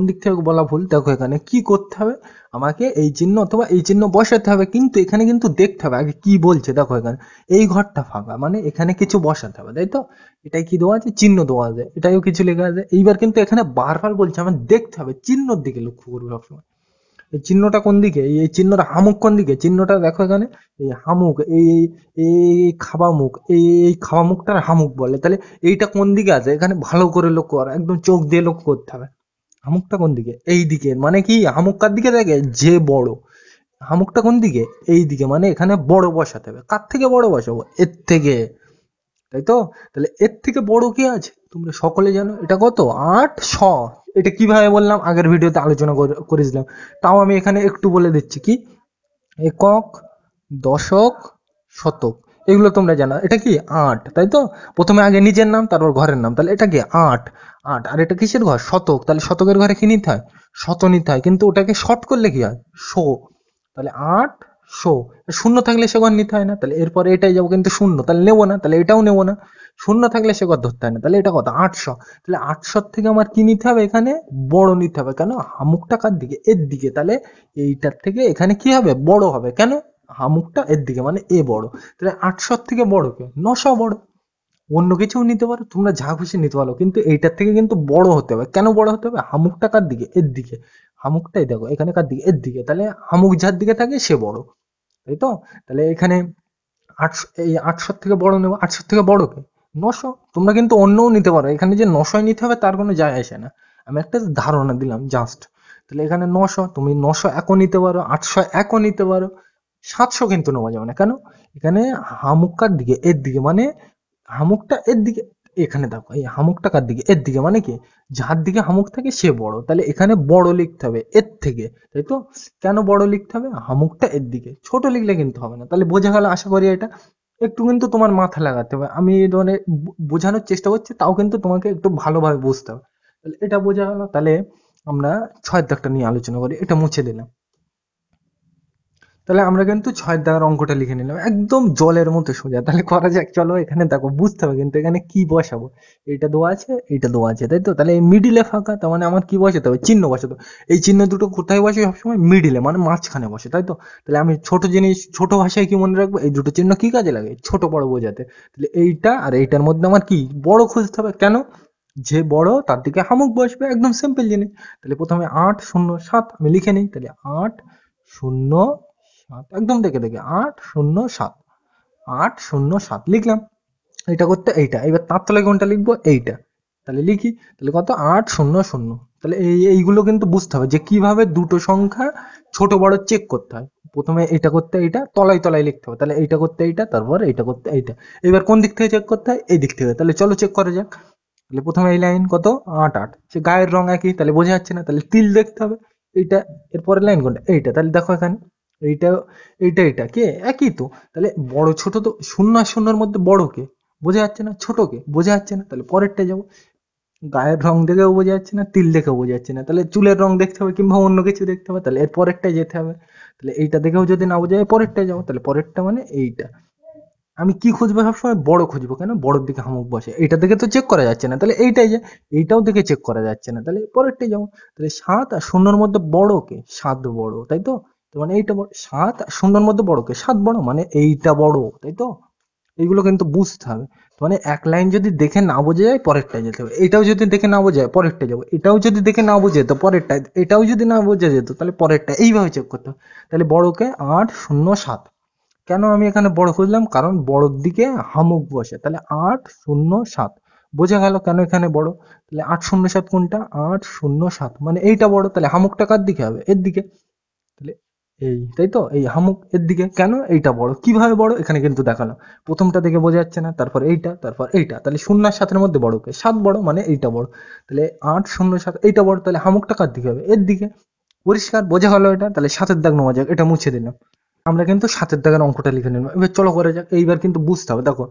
দিক থেকে বলা ভুল, দেখো এখানে কি করতে হবে, আমাকে এই চিহ্ন অথবা এই চিহ্ন বসাতে হবে, কিন্তু এখানে কিন্তু দেখতে হবে আগে কি বলছে। দেখো এখানে এই ঘরটা ফাঁকা, মানে এখানে কিছু বসাতে হবে, তাই তো। এটাই কি দেওয়া আছে, চিহ্ন দেওয়া আছে, এটাইও কিছু লেখা আছে। এইবার কিন্তু এখানে বারবার বলছে আমার দেখতে হবে, চিহ্নর দিকে লক্ষ্য করবে সবসময়। এই চিহ্নটা কোন দিকে, এই চিহ্নটা হামুক কোন দিকে, চিহ্নটা দেখো এখানে, এই হামুক, এই খাওয়া মুখ, এই খাওয়া মুখটার হামুক বলে। তাহলে এইটা কোন দিকে আছে, এখানে ভালো করে লক্ষ্য কর, একদম চোখ দিয়ে লক্ষ্য করতে হবে। হামুকটা কোন দিকে, এই দিকে, মানে কি হামুক কার দিকে থাকে, যে বড়। হামুকটা কোন দিকে, এই দিকে, মানে এখানে বড় বসাতে হবে। কার থেকে বড় বসাবো, এর থেকে, তাই তো। তাহলে এর থেকে বড় কি আছে তোমরা সকলে জানো, এটা কত, 800। এটা কিভাবে বললাম আগের ভিডিওতে আলোচনা করেছিলাম, তাও আমি এখানে একটু বলে দিচ্ছি। কি, একক, দশক, শতক, এগুলো তোমরা জানো। এটা কি 8, তাই তো। প্রথমে আগে নিজের নাম তারপর ঘরের নাম, তাহলে এটা কি 8। আর এটা কিসের ঘর, শতক, তাহলে শতকের ঘরে কি নিতে হয়, শত নিতে হয়, কিন্তু ওটাকে শর্ট করলে কি হয়, শো। তাহলে 800, শূন্য থাকলে সে ঘর নিতে হয় না, তাহলে এরপরে এটাই যাবো, কিন্তু শূন্য তাহলে নেবো না, তাহলে এটাও নেবো না। শূন্য থাকলে সে ঘর ধরতে হয় না, তাহলে এটা কত, 800। তাহলে 800 থেকে আমার কি নিতে হবে, এখানে বড় নিতে হবে। কেন, হামুকটা কার দিকে, এর দিকে, তাহলে এইটার থেকে এখানে কি হবে, বড় হবে। কেন, হামুকটা এর দিকে মানে এ বড়। তাহলে 800 থেকে বড় কে, 900 বড়। অন্য কিছুও নিতে পারো, তোমরা যা খুশি নিতে পারো, কিন্তু এইটার থেকে কিন্তু বড় হতে হবে। কেন বড় হতে হবে, হামুকটা কার দিকে, এর দিকে। হামুকটাই দেখো এখানে কার দিকে, এর দিকে, তাহলে হামুক যার দিকে থাকে সে বড়, তাই তো। তাহলে এখানে 800, এই 800 থেকে বড় নেবো, 800 থেকে বড় কে, 900। তোমরা কিন্তু অন্যও নিতে পারো, এখানে যে 900 নিতে হবে তার কোনো যায় আসে না, আমি একটা ধারণা দিলাম জাস্ট। তাহলে এখানে 900, তুমি 900 একও নিতে পারো, 800 একও নিতে পারো, 700 কিন্তু নেওয়া যাবে না। কেন, এখানে হামুকার দিকে, এর দিকে, মানে হামুকটা এর দিকে। এখানে দেখো এই হামুকটা কার দিকে, এর দিকে, মানে কি যার দিকে হামুক থাকে সে বড়, তাহলে এখানে বড় লিখতে হবে এর থেকে, তাই তো। কেন বড় লিখতে হবে, হামুকটা এর দিকে, ছোট লিখলে কিন্তু হবে না। তাহলে বোঝা গেল আশা করি এটা। একটু কিন্তু তোমার মাথা লাগাতে হবে, আমি মানে বোঝানোর চেষ্টা করছি, তাও কিন্তু তোমাকে একটু ভালোভাবে বুঝতে হবে। তাহলে এটা বোঝা গেল। তাহলে আমরা 6-এর দাগটা নিয়ে আলোচনা করি, এটা মুছে দিলাম। তাহলে আমরা কিন্তু 6-এর দাগের অঙ্কটা লিখে নিলাম, একদম জলের মতো সোজা। তাহলে করা যাক, চলো। এখানে দেখো বুঝতে হবে কিন্তু এখানে কি বসাবো, এইটা দেওয়া আছে, এইটা দেওয়া আছে, তাই তো। তাহলে এই মিডিলে ফাঁকা, তার মানে আমার কি বসাতে হবে, চিহ্ন বসাতে হবে। এই চিহ্ন দুটো কোথায় বসে, সবসময় মিডিলে, মানে মাঝখানে বসে, তাই তো। তাহলে আমি ছোট জিনিস ছোট ভাষায় কি মনে রাখবো, এই দুটো চিহ্ন কি কাজে লাগে, ছোট বড় বোঝাতে। তাহলে এইটা আর এইটার মধ্যে আমার কি বড় খুঁজতে হবে। কেন, যে বড় তার দিকে হামুক বসবে, একদম সিম্পল জিনিস। তাহলে প্রথমে 807 আমি লিখে নিই, তাহলে 807, একদম দেখে দেখে 807, 807 লিখলাম। এটা করতে এইটা, এবার তার তলায় কোনটা লিখবো, এইটা। তাহলে লিখি, তাহলে কত, 800। তাহলে এইগুলো কিন্তু বুঝতে হবে যে কিভাবে দুটো সংখ্যা ছোট বড় চেক করতে হয়। প্রথমে এটা করতে এইটা, তলায় তলায় লিখতে হবে। তাহলে এইটা করতে এইটা, তারপর এইটা করতে এইটা। এবার কোন দিক থেকে চেক করতে হয়, এই দিক থেকে। তাহলে চলো চেক করা যাক। তাহলে প্রথমে এই লাইন কত, 8 8, সে গায়ের রং একই, তাহলে বোঝা যাচ্ছে না, তাহলে তিল দেখতে হবে। এইটা, এরপরের লাইন কোনটা, এইটা। তাহলে দেখো এখানে এইটা, এইটা কে একই তো। তাহলে বড় ছোট তো, শূন্য আর শূন্যর মধ্যে বড় কে বোঝা যাচ্ছে না, ছোট কে বোঝা যাচ্ছে না। তাহলে পরেরটা যাবো, গায়ের রং দেখেও বোঝা যাচ্ছে না, তিল দেখেও বোঝা যাচ্ছে না, তাহলে চুলের রং দেখতে হবে কিংবা অন্য কিছু দেখতে হবে, তাহলে এর পরেরটায় যেতে হবে। তাহলে এইটা দেখেও যদি না বোঝা যায় পরেরটায় যাবো, তাহলে পরেরটা মানে এইটা। আমি কি খুঁজবো সবসময়? বড় খুঁজবো। কেন? বড়র দিকে হামুক বসে। এইটা দেখে তো চেক করা যাচ্ছে না, তাহলে এইটাই যে, এইটাও দেখে চেক করা যাচ্ছে না, তাহলে পরেরটাই যাবো। তাহলে 7 আর 0-র মধ্যে বড় কে? 7 বড়, তাই তো? তো মানে এইটা বড়। 7 আর 0-র মধ্যে বড় কে? 7 বড়, মানে এইটা বড়, তাই তো? এইগুলো কিন্তু বুঝতে হবে। তো মানে এক লাইন যদি দেখে না বোঝা যায়, পরেরটায় যেতে হবে। এটাও যদি দেখে না বোঝা যায়, পরেরটায় যাবো। এটাও যদি দেখে না বোঝে তো পরেরটায়, এটাও যদি না বোঝা যেত তাহলে পরেরটা, এইভাবে চেক করতে হবে। তাহলে বড়কে 8, 0, 7। কেন আমি এখানে বড় খুঁজলাম? কারণ বড়র দিকে হামুক বসে। তাহলে 8, 0, 7 বোঝা গেল কেন এখানে বড়। তাহলে 8, 0, 7 কোনটা? 8, 0, 7 মানে এইটা বড়। তাহলে হামুকটা কার দিকে হবে? এর দিকে। তাহলে এই, তাই তো? এই হামুক এর দিকে। কেন? এইটা বড়। কিভাবে বড় এখানে কিন্তু দেখালো। প্রথমটা দেখে বোঝা যাচ্ছে না, তারপর এইটা, তারপর এইটা। তাহলে 0 আর 7-এর মধ্যে বড় কে? 7 বড়, মানে এইটা বড়। তাহলে 8, 0, 7 এইটা বড়। তাহলে হামুকটা কার দিকে হবে? এর দিকে। পরিষ্কার বোঝা গেল এটা। তাহলে 7-এর দাগ নেওয়া যাক, এটা মুছে দিলাম। আমরা কিন্তু 7-এর দাগের অঙ্কটা লিখে নিলাম। এবার চলো করে যাক। এইবার কিন্তু বুঝতে হবে। দেখো,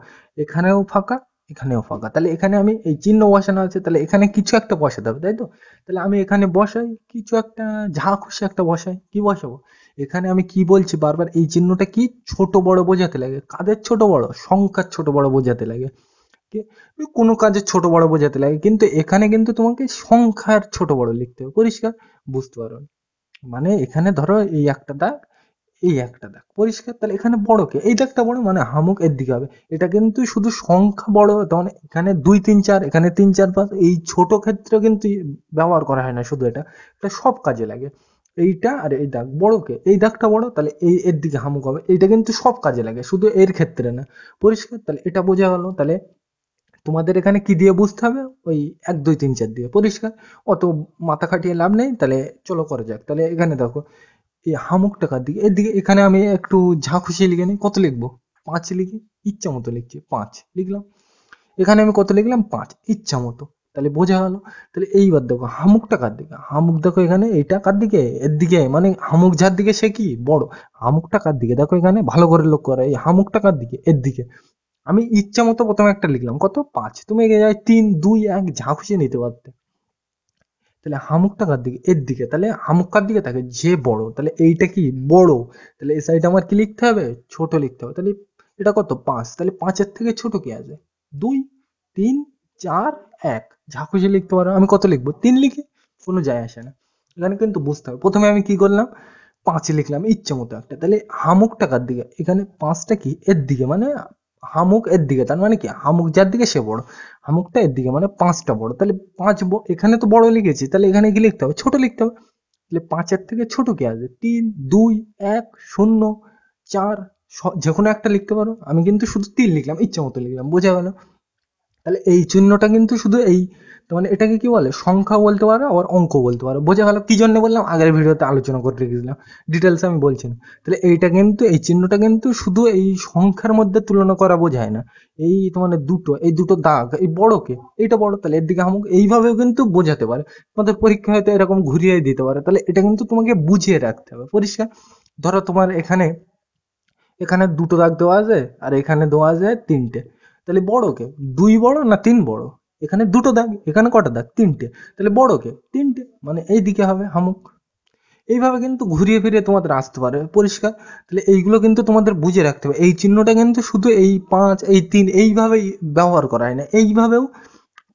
এখানেও ফাঁকা, এখানেও ফাঁকা। তাহলে এখানে আমি এই চিহ্ন বসানো আছে, তাহলে এখানে কিছু একটা বসাতে হবে, তাই তো? তাহলে আমি এখানে বসাই কিছু একটা, যা খুশি একটা বসাই। কি বসাবো? এখানে আমি কি বলছি বারবার, এই চিহ্নটা কি? ছোট বড় বোঝাতে লাগে। কাদের ছোট বড়? সংখ্যার ছোট বড় বোঝাতে লাগে। কি- কোনো কাজের ছোট বড় বোঝাতে লাগে, কিন্তু এখানে কিন্তু তোমাকে সংখ্যার ছোট বড় লিখতে হবে। পরিষ্কার? বুঝতে পারো? মানে এখানে ধরো এই একটা দাগ, এই একটা দাগ, পরিষ্কার? তাহলে এখানে বড় কে? এই দাগটা বড়, মানে হামুক এর দিকে হবে। এটা কিন্তু শুধু সংখ্যা বড়, তার মানে এখানে 2, 3, 4, এখানে 3, 4, 5, এই ছোট ক্ষেত্রে কিন্তু ব্যবহার করা হয় না শুধু এটা, এটা সব কাজে লাগে। এইটা আর এই দাগ বড় কে? এই দাগটা বড়, তাহলে এই এর দিকে হামুক হবে। এইটা কিন্তু সব কাজে লাগে, শুধু এর ক্ষেত্রে না। পরিষ্কার? তাহলে এটা বোঝা গেল। তাহলে তোমাদের এখানে কি দিয়ে বুঝতে হবে? ওই 1, 2, 3, 4 দিয়ে। পরিষ্কার? অত মাথা খাটিয়ে লাভ নেই। তাহলে চলো করা যাক। তাহলে এখানে দেখো, এই হামুক টাকার দিকে, এদিকে এখানে আমি একটু যা খুশি লিখে নিই। কত লিখবো? 5 লিখি, ইচ্ছা মতো লিখছি, 5 লিখলাম। এখানে আমি কত লিখলাম? 5, ইচ্ছা মতো। তাহলে বোঝা গেল। তাহলে এইবার দেখো হামুক টাকার দিকে, হামুক দেখো এখানে, এইটা কার দিকে? এর দিকে, মানে হামুক যার দিকে সে কি বড়। হামুক টাকার দিকে দেখো, এখানে ভালো করে লক্ষ্য করো, এই হামুক টাকার দিকে, এর দিকে। আমি ইচ্ছা মতো প্রথমে একটা লিখলাম, কত? 5। তুমি এগিয়ে যায় 3, 2, 1 যা খুশি নিতে পারতে। তাহলে হামুকটা কার দিকে? এর দিকে। তাহলে হামুক কার দিকে থাকে? যে বড়। তাহলে এইটা কি? বড়। তাহলে এই সাইডে আমার কি লিখতে হবে? ছোট লিখতে হবে। তাহলে এটা কত? 5। তাহলে 5-এর থেকে ছোট কি আছে? 2, 3, 4, 1 যা খুশি লিখতে পারো। আমি কত লিখবো? 3 লিখি, কোনো যায় আসে না। এখানে কিন্তু বুঝতে হবে। প্রথমে আমি কি করলাম? 5 লিখলাম ইচ্ছে মতো একটা। তাহলে হামুকটা কার দিকে? এখানে 5টা কি? এর দিকে, মানে হামুক এর দিকে। তার মানে কি? হামুক যার দিকে সে বড়। হামুকটা এর দিকে, মানে 5টা বড়। তাহলে 5 এখানে তো বড় লিখেছি, তাহলে এখানে কি লিখতে হবে? ছোট লিখতে হবে। তাহলে 5-এর থেকে ছোট কি আসবে? 3, 2, 1, 0, 4 যে কোনো একটা লিখতে পারো। আমি কিন্তু শুধু 3 লিখলাম, ইচ্ছে মতো লিখলাম। বোঝা গেল? তাহলে এই চিহ্নটা কিন্তু শুধু এই, তো মানে এটাকে কি বলে? সংখ্যা বলতে পারো, আবার অঙ্ক বলতে পারো। বোঝা গেল কি জন্য বললাম? আগের ভিডিওতে আলোচনা করে রেখেছিলাম, ডিটেলস আমি বলছি না। তাহলে এইটা কিন্তু, এই চিহ্নটা কিন্তু শুধু এই সংখ্যার মধ্যে তুলনা করা বোঝায় না। এই তোমাদের দুটো, এই দুটো দাগ, এই বড়কে, এইটা বড়, তাহলে এর দিকে হামুক, এইভাবেও কিন্তু বোঝাতে পারে। তোমাদের পরীক্ষা হয়তো এরকম ঘুরিয়ে দিতে পারে। তাহলে এটা কিন্তু তোমাকে বুঝিয়ে রাখতে হবে। পরিষ্কার? ধরো তোমার এখানে, এখানে দুটো দাগ দেওয়া আছে, আর এখানে দেওয়া আছে 3টে। তাহলে বড় কে? 2 বড় না 3 বড়? এখানে দুটো দাগ, এখানে কটা দাগ? 3টে। তাহলে বড় কে? 3টে, মানে এই দিকে হবে হামুক। এইভাবে কিন্তু ঘুরিয়ে ফিরিয়ে তোমাদের আসতে পারে। পরিষ্কার? তাহলে এইগুলো কিন্তু তোমাদের বুঝে রাখতে হবে। এই চিহ্নটা কিন্তু শুধু এই 5, এই 3 এইভাবেই ব্যবহার করা হয় না, এইভাবেও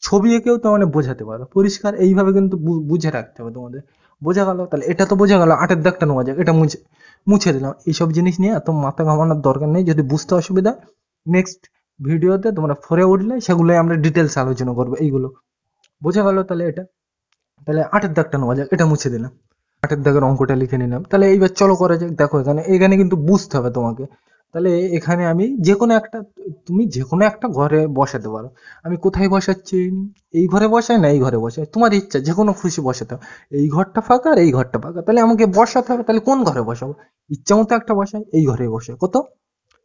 ছবি এঁকেও তো মানে বোঝাতে পারো। পরিষ্কার? এইভাবে কিন্তু বুঝে রাখতে হবে তোমাদের। বোঝা গেল? তাহলে এটা তো বোঝা গেল। 8-এর দাগটা নেওয়া যাক, এটা মুছে মুছে দিলাম। এইসব জিনিস নিয়ে এত মাথা ঘামানোর দরকার নেই। যদি বুঝতে অসুবিধা, নেক্সট ভিডিওতে তোমরা ফোরে উঠলে সেগুলোই আমরা ডিটেলস আলোচনা করবো। এইগুলো বোঝা গেল? তাহলে এটা, তাহলে 8-এর দাগটা নেওয়া যাক, এটা মুছে দিলাম। 8-এর দাগের অঙ্কটা লিখে নিলাম। তাহলে এইবার চলো করা যাক। দেখো এখানে, এখানে কিন্তু বুঝতে হবে তোমাকে। তাহলে এখানে আমি যে কোনো একটা, তুমি যে কোনো একটা ঘরে বসাতে পারো। আমি কোথায় বসাচ্ছি? এই ঘরে বসাই না এই ঘরে বসাই, তোমার ইচ্ছা, যে কোনো খুশি বসাতে হবে। এই ঘরটা ফাঁকা আর এই ঘরটা ফাঁকা, তাহলে আমাকে বসাতে হবে। তাহলে কোন ঘরে বসাবো? ইচ্ছা মতো একটা বসাই, এই ঘরে বসে। কত?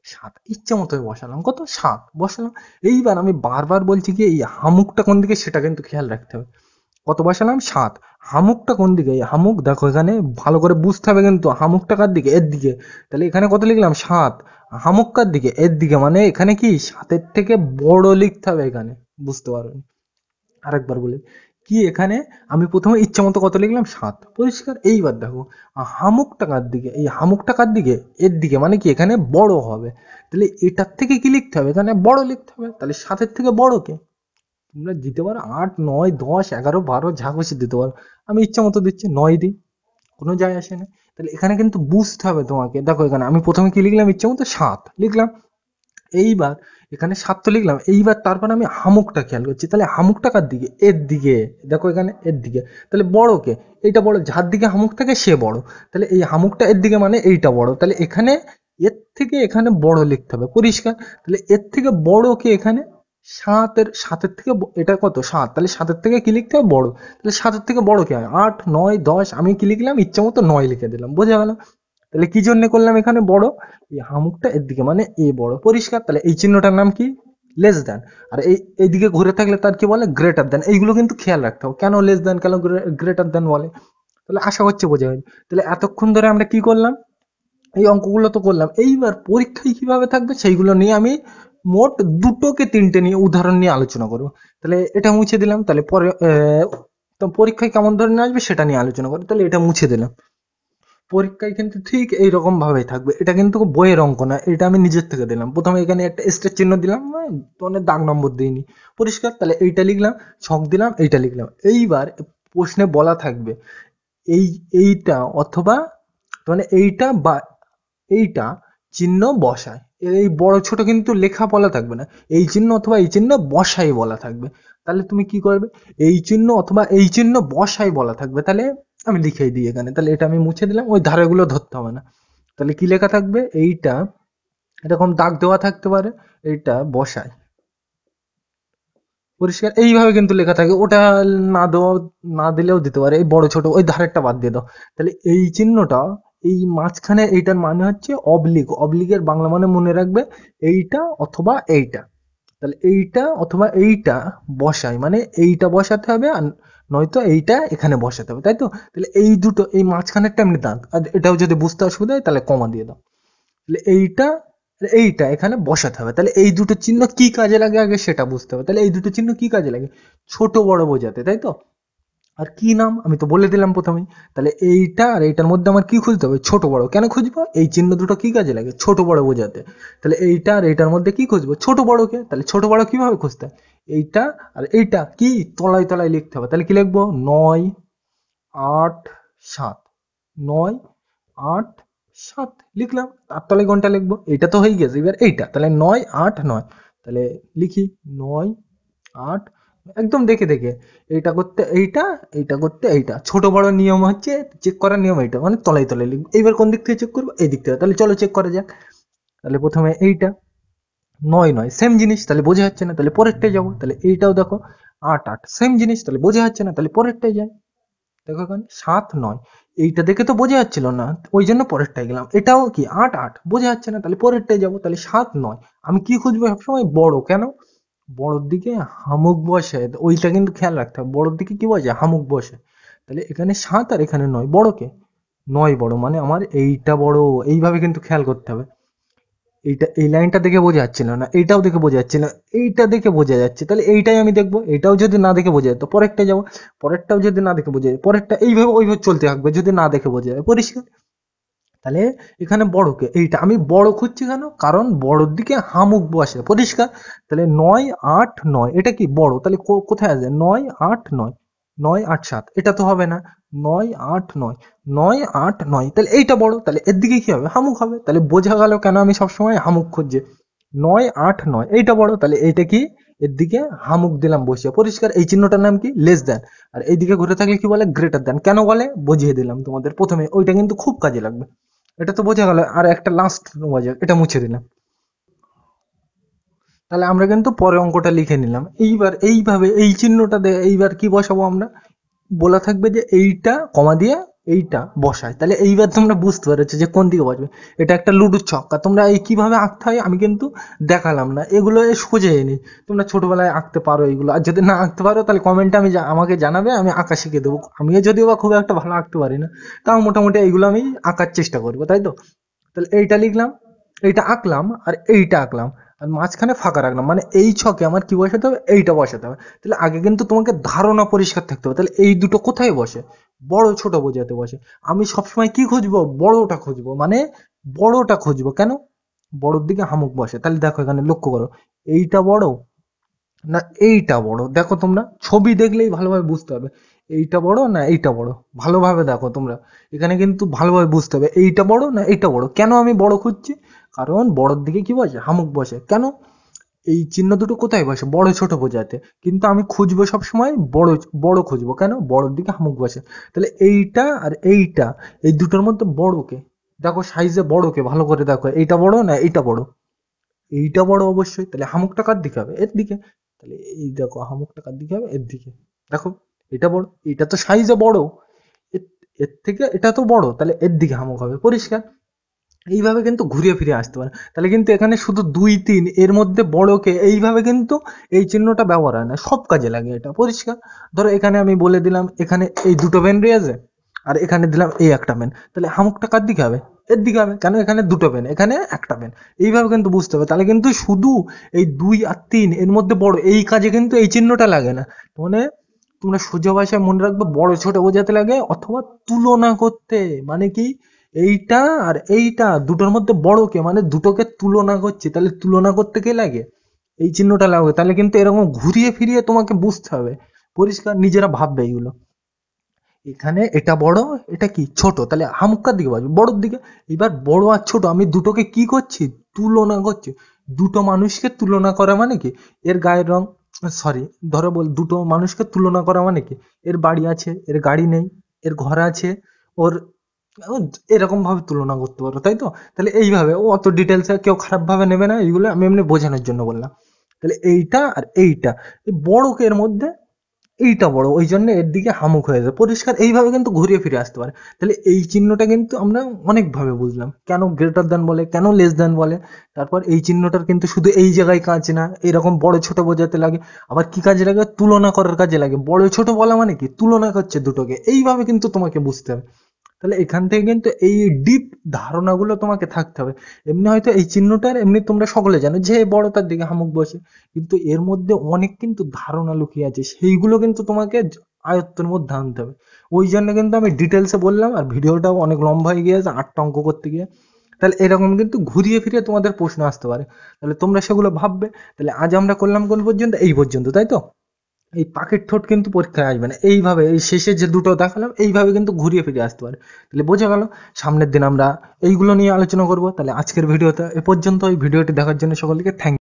7। ইচ্ছা মতো বসালাম, কত? 7 বসালাম। এইবার আমি বারবার বলছি কি, এই হামুকটা কোন দিকে সেটা কিন্তু খেয়াল রাখতে হবে। কত বসালাম? 7। হামুকটা কোন দিকে? এই হামুক দেখো এখানে ভালো করে বুঝতে হবে কিন্তু, হামুকটা কার দিকে? এর দিকে। তাহলে এখানে কত লিখলাম? 7। হামুক কার দিকে? এর দিকে, মানে এখানে কি 7-এর থেকে বড় লিখতে হবে এখানে। বুঝতে পারো? আরেকবার বলি, কি এখানে আমি প্রথমে ইচ্ছা মতো কত লিখলাম 7, পরিষ্কার। এইবার দেখো হামুকটা কার দিকে, এই হামুকটা কার দিকে, এর দিকে, মানে কি এখানে বড় হবে। তাহলে এটার থেকে কি লিখতে হবে, এখানে বড় লিখতে হবে। তাহলে 7-এর থেকে বড় কে? তোমরা দিতে পারো 8, 9, 10, 11, 12, যা খুশি দিতে পারো। আমি ইচ্ছা মতো দিচ্ছি 9 দিই, কোনো যায় আসে না। তাহলে এখানে কিন্তু বুঝতে হবে তোমাকে। দেখো এখানে আমি প্রথমে কি লিখলাম, ইচ্ছা মতো 7 লিখলাম। এইবার এখানে 7 তো লিখলাম, এইবার তারপর আমি হামুকটা খেয়াল করছি। তাহলে হামুকটা কার দিকে, এর দিকে। দেখো এখানে এর দিকে, তাহলে বড় কে? এইটা বড়, যার দিকে হামুক থাকে সে বড়। তাহলে এই হামুকটা এর দিকে মানে এইটা বড়। তাহলে এখানে এর থেকে এখানে বড় লিখতে হবে, পরিষ্কার। তাহলে এর থেকে বড় কে এখানে? সাতের থেকে এটা কত 7, তাহলে 7-এর থেকে কি লিখতে হবে, বড়। তাহলে 7-এর থেকে বড় কি হয়, 8, 9, 10, আমি কি লিখলাম, ইচ্ছা মতো 9 লিখে দিলাম, বোঝা গেল। তাহলে কি জন্য করলাম এখানে বড়, এই হামুকটা এর দিকে মানে এ বড়, পরিষ্কার। তাহলে এই চিহ্নটার নাম কি, লেস দ্যান। আর এইদিকে ঘুরে থাকলে তার কি বলে, গ্রেটার দ্যান। এইগুলো কিন্তু খেয়াল রাখতে হবে, কেন লেস দ্যান, কেন গ্রেটার দ্যান বলে। তাহলে আশা করছি বোঝা গেল। তাহলে এতক্ষণ ধরে আমরা কি করলাম, এই অঙ্কগুলো তো করলাম। এইবার পরীক্ষায় কিভাবে থাকবে সেইগুলো নিয়ে আমি মোট 2-3টে নিয়ে উদাহরণ নিয়ে আলোচনা করবো। তাহলে এটা মুছে দিলাম। তাহলে পরে তো পরীক্ষায় কেমন ধরনের আসবে সেটা নিয়ে আলোচনা করবো। তাহলে এটা মুছে দিলাম। পরীক্ষায় কিন্তু ঠিক এইরকম ভাবেই থাকবে। এটা কিন্তু বইয়ের অঙ্ক না, এটা আমি নিজের থেকে দিলাম। প্রথমে এখানে একটা স্টার চিহ্ন দিলাম, মানে দাগ নম্বর দিইনি, পরিষ্কার। তাহলে এইটা লিখলাম, ছক দিলাম, এইটা লিখলাম। এইবার প্রশ্নে বলা থাকবে এই এইটা অথবা, মানে এইটা বা এইটা চিহ্ন বসায়। এই বড় ছোট কিন্তু লেখা বলা থাকবে না, এই চিহ্ন অথবা এই চিহ্ন বসাই বলা থাকবে। তাহলে তুমি কি করবে, এই চিহ্ন অথবা এই চিহ্ন বসাই বলা থাকবে। তাহলে আমি লিখেই দিই এখানে। তাহলে এটা আমি মুছে দিলাম, ওই ধারাগুলো ধরতে হবে না। তাহলে কি লেখা থাকবে, এইটা এরকম দাগ দেওয়া থাকতে পারে, এইটা বসায়, পরিষ্কার। এইভাবে কিন্তু লেখা থাকে। ওটা না দেওয়া, না দিলেও দিতে পারে, এই বড় ছোট ওই ধারেরটা বাদ দিয়ে দাও। তাহলে এই চিহ্নটা, এই মাঝখানে এইটার মানে হচ্ছে অবলিক। অবলিকের বাংলা মানে মনে রাখবে, এইটা অথবা এইটা। তাহলে এইটা অথবা এইটা বসাই মানে এইটা বসাতে হবে, আর নয়তো এইটা এখানে বসাতে হবে, তাই তো। তাহলে এই দুটো, এই মাঝখানেরটা এমনি দাগ, আর এটাও যদি বুঝতে অসুবিধা হয় তাহলে কমা দিয়ে দাও। তাহলে এইটা এইটা এখানে বসাতে হবে। তাহলে এই দুটো চিহ্ন কি কাজে লাগে আগে সেটা বুঝতে হবে। তাহলে এই দুটো চিহ্ন কি কাজে লাগে, ছোট বড় বোঝাতে, তাই তো। আর কি নাম আমি তো বলে দিলাম প্রথমেই। তাহলে এইটা আর এইটার মধ্যে আমার কি খুঁজতে হবে, ছোট বড়। কেন খুঁজবো, এই চিহ্ন দুটো কি কাজে লাগে, ছোট বড় বোঝাতে। তাহলে এইটা আর এইটার মধ্যে কি খুঁজবো, ছোট বড়কে। তাহলে ছোট বড় কিভাবে খুঁজতে হয়, এইটা আর এইটা কি তলায় তলায় লিখতে হবে। তাহলে কি লিখবো, 9, 8, 7, 9, 8, 7 লিখলাম। তার তলায় কোনটা লিখবো, এইটা তো হয়ে গেছে। এবার এইটা, তাহলে 9, 8, 9। তাহলে লিখি 9, 8, একদম দেখে দেখে। এইটা করতে এইটা, এইটা করতে এইটা। ছোট বড় নিয়ম হচ্ছে, চেক করার নিয়ম এইটা, মানে তলায় তলায় লিখবো। এইবার কোন দিক থেকে চেক করবো, এই দিক থেকে। তাহলে চলো চেক করা যাক। তাহলে প্রথমে এইটা 9, 9 সেম জিনিস, তাহলে বোঝা যাচ্ছে না, তাহলে পরেরটায় যাবো। তাহলে এইটাও দেখো 8, 8 সেম জিনিস, তাহলে বোঝা যাচ্ছে না, তাহলে পরেরটায় যাই। দেখো এখানে 7, 9, এইটা দেখে তো বোঝা যাচ্ছিল না, ওই জন্য পরেরটায় গেলাম। এটাও কি 8, 8 বোঝা যাচ্ছে না, তাহলে পরেরটায় যাবো। তাহলে 7, 9 আমি কি খুঁজবো সবসময়, বড়। কেন, বড়র দিকে হামুক বসে, ওইটা কিন্তু খেয়াল রাখতে হবে, বড়র দিকে কি বসে, হামুক বসে। তাহলে এখানে 7 আর এখানে 9, বড় কে, 9 বড়, মানে আমার এইটা বড়। এইভাবে কিন্তু খেয়াল করতে হবে। এইটা, এই লাইনটা দেখে বোঝা যাচ্ছিল না, এইটাও দেখে বোঝা যাচ্ছে না, এইটা দেখে বোঝা যাচ্ছে, তাহলে এইটাই আমি দেখবো। এইটাও যদি না দেখে বোঝা যায় তো পরেরটা যাবো, পরেরটাও যদি না দেখে বোঝা যায় পরেরটা, এইভাবে ওইভাবে চলতে থাকবে যদি না দেখে বোঝা যায়, পরিষ্কার। তাহলে এখানে বড়কে, এইটা আমি বড় খুঁজছি কেন, কারণ বড়র দিকে হামুক বসে, পরিষ্কার। তাহলে 9, 8, 9 এটা কি বড়, তাহলে কোথায় আছে, 9, 8, 9, 9, 8, 7 এটা তো হবে না, 9, 8, 9, 9, 8, 9 তাহলে এইটা বড়, তাহলে এর দিকে কি হবে, হামুক হবে। তাহলে বোঝা গেল কেন আমি সবসময় হামুক খুঁজছি। 9, 8, 9 এইটা বড়, তাহলে এইটা কি, এর দিকে হামুক দিলাম বসিয়ে, পরিষ্কার। এই চিহ্নটার নাম কি, লেস দ্যান। আর এইদিকে ঘুরে থাকলে কি বলে, গ্রেটার দ্যান। কেন বলে বুঝিয়ে দিলাম তোমাদের প্রথমে, ওইটা কিন্তু খুব কাজে লাগবে। এটা তো বোঝা গেল। আর একটা লাস্ট বোঝা, এটা মুছে দিলাম। তাহলে আমরা কিন্তু পরে অঙ্কটা লিখে নিলাম। এইবার এইভাবে এই চিহ্নটা এইবার কি বসাবো আমরা, বলা থাকবে যে এইটা কমা দিয়ে এইটা বসায়। তাহলে এইবার তোমরা বুঝতে পেরেছো যে কোন দিকে বসবে। এটা একটা লুডুর ছক্কা। তোমরা এই কিভাবে আঁকতে হয় আমি কিন্তু দেখালাম না, এগুলো সোজা এনে তোমরা ছোটবেলায় আঁকতে পারো এইগুলো। আর যদি না আঁকতে পারো তাহলে কমেন্টে আমাকে জানাবে, আমি আঁকা শিখে দেবো। আমিও যদিও বা খুব একটা ভালো আঁকতে পারি না, তাও মোটামুটি এইগুলো আমি আঁকার চেষ্টা করবো, তাই তো। তাহলে এইটা লিখলাম, এইটা আঁকলাম, আর এইটা আঁকলাম। আর মাঝখানে ফাঁকা রাখলাম, মানে এই ছকে আমার কি বসাতে হবে, এইটা বসাতে হবে। তাহলে আগে কিন্তু তোমাকে ধারণা পরিষ্কার থাকতে হবে, তাহলে এই দুটো কোথায় বসে, বড় ছোট বোঝাতে বসে। আমি সবসময় কি খুঁজবো, বড়টা খুঁজবো, মানে বড়টা খুঁজবো। কেন, বড়র দিকে হামুক বসে। তাহলে দেখো এখানে লক্ষ্য করো, এইটা বড় না এইটা বড়, দেখো তোমরা ছবি দেখলেই ভালোভাবে বুঝতে হবে এইটা বড় না এইটা বড়। ভালোভাবে দেখো তোমরা, এখানে কিন্তু ভালোভাবে বুঝতে হবে এইটা বড় না এইটা বড়। কেন আমি বড় খুঁজছি, কারণ বড়র দিকে কি বসে, হামুক বসে। কেন, এই চিহ্ন দুটো কোথায় বসে, বড় ছোট বোঝাতে। কিন্তু আমি খুঁজবো সবসময় বড়, বড় খুঁজবো। কেন, বড়র দিকে হামুক বসে। তাহলে এইটা আর এইটা, এই দুটোর মধ্যে বড়কে দেখো, সাইজে বড়কে ভালো করে দেখো, এইটা বড় না এইটা বড়, এইটা বড় অবশ্যই। তাহলে হামুকটা কার দিকে হবে, এর দিকে। তাহলে এই দেখো হামুকটা কার দিকে হবে, এর দিকে। দেখো এটা বড়, এটা তো সাইজে বড়, এর এর থেকে এটা তো বড়, তাহলে এর দিকে হামুক হবে, পরিষ্কার। এইভাবে কিন্তু ঘুরিয়ে ফিরে আসতে পারে। তাহলে কিন্তু এখানে শুধু 2 3 এর মধ্যে বড়কে এইভাবে কিন্তু এই চিহ্নটা ব্যবহার হয় না, সব কাজে লাগে এটা, পরিষ্কার। ধরো এখানে আমি বলে দিলাম এখানে এই দুটো পেন রয়েছে, আর এখানে দিলাম এই একটা পেন, তাহলে হামুকটা কার দিকে হবে, এর দিকে হবে। কেন, এখানে দুটো পেন, এখানে একটা পেন। এইভাবে কিন্তু বুঝতে হবে। তাহলে কিন্তু শুধু এই 2 আর 3 এর মধ্যে বড়, এই কাজে কিন্তু এই চিহ্নটা লাগে না। মানে তোমরা সোজা ভাষায় মনে রাখবে, বড় ছোট বোঝাতে লাগে, অথবা তুলনা করতে। মানে কি, এইটা আর এইটা দুটোর মধ্যে বড় কে, মানে দুটোকে তুলনা করছে, তাহলে তুলনা করতে কে লাগে, এই চিহ্নটা লাগবে। তাহলে কিন্তু এরকম ঘুরিয়ে ফিরিয়ে তোমাকে বুঝতে হবে, পরিষ্কার। নিজেরা ভাববে এইগুলো। এখানে এটা বড়, এটা কি ছোট, তাহলে হামুক্কার দিকে বাজবে, বড়র দিকে। এবার বড় আর ছোট আমি দুটোকে কি করছি, তুলনা করছি। দুটো মানুষকে তুলনা করা মানে কি, এর গায়ের রং, সরি, ধরো বল, দুটো মানুষকে তুলনা করা মানে কি, এর বাড়ি আছে এর গাড়ি নেই, এর ঘর আছে ওর, ও এরকম ভাবে তুলনা করতে পারো, তাই তো। তাহলে এইভাবে, ও অত ডিটেলসে কেউ খারাপ ভাবে নেবে না, এইগুলো আমি এমনি বোঝানোর জন্য বললাম। তাহলে এইটা আর এইটা, এই বড়কে এর মধ্যে এইটা বড়, ওই জন্য এর দিকে হামুক হয়ে যায়, পরিষ্কার। এইভাবে কিন্তু ঘুরিয়ে ফিরে আসতে পারে। তাহলে এই চিহ্নটা কিন্তু আমরা অনেক ভাবে বুঝলাম, কেন গ্রেটার দ্যান বলে, কেন লেস দ্যান বলে। তারপর এই চিহ্নটার কিন্তু শুধু এই জায়গায় কাজ না, এরকম বড় ছোট বোঝাতে লাগে। আবার কি কাজে লাগে, তুলনা করার কাজে লাগে। বড় ছোট বলা মানে কি, তুলনা করছে দুটোকে, এইভাবে কিন্তু তোমাকে বুঝতে হবে। তাহলে এখান থেকে কিন্তু এই ডিপ ধারণাগুলো তোমাকে থাকতে হবে। এমনি হয়তো এই চিহ্নটার এমনি তোমরা সকলে জানো যে বড়টার দিকে হামুক বসে, কিন্তু এর মধ্যে অনেক কিন্তু ধারণা লুকিয়ে আছে, সেইগুলো কিন্তু তোমাকে আয়ত্তের মধ্যে আনতে হবে। ওই জন্য কিন্তু আমি ডিটেলসে বললাম, আর ভিডিওটাও অনেক লম্বা হয়ে গিয়েছে 8টা অঙ্ক করতে গিয়ে। তাহলে এরকম কিন্তু ঘুরিয়ে ফিরিয়ে তোমাদের প্রশ্ন আসতে পারে, তাহলে তোমরা সেগুলো ভাববে। তাহলে আজ আমরা করলাম কোন পর্যন্ত, এই পর্যন্ত, তাই তো। এই পাখির ঠোঁট কিন্তু পরীক্ষায় আসবে না, এইভাবে এই শেষে যে দুটো দেখালাম এইভাবে কিন্তু ঘুরিয়ে ফিরে আসতে পারে। তাহলে বোঝা গেল, সামনের দিন আমরা এইগুলো নিয়ে আলোচনা করব। তাহলে আজকের ভিডিওতে এ পর্যন্ত। এই ভিডিওটি দেখার জন্য সকলকে থ্যাংক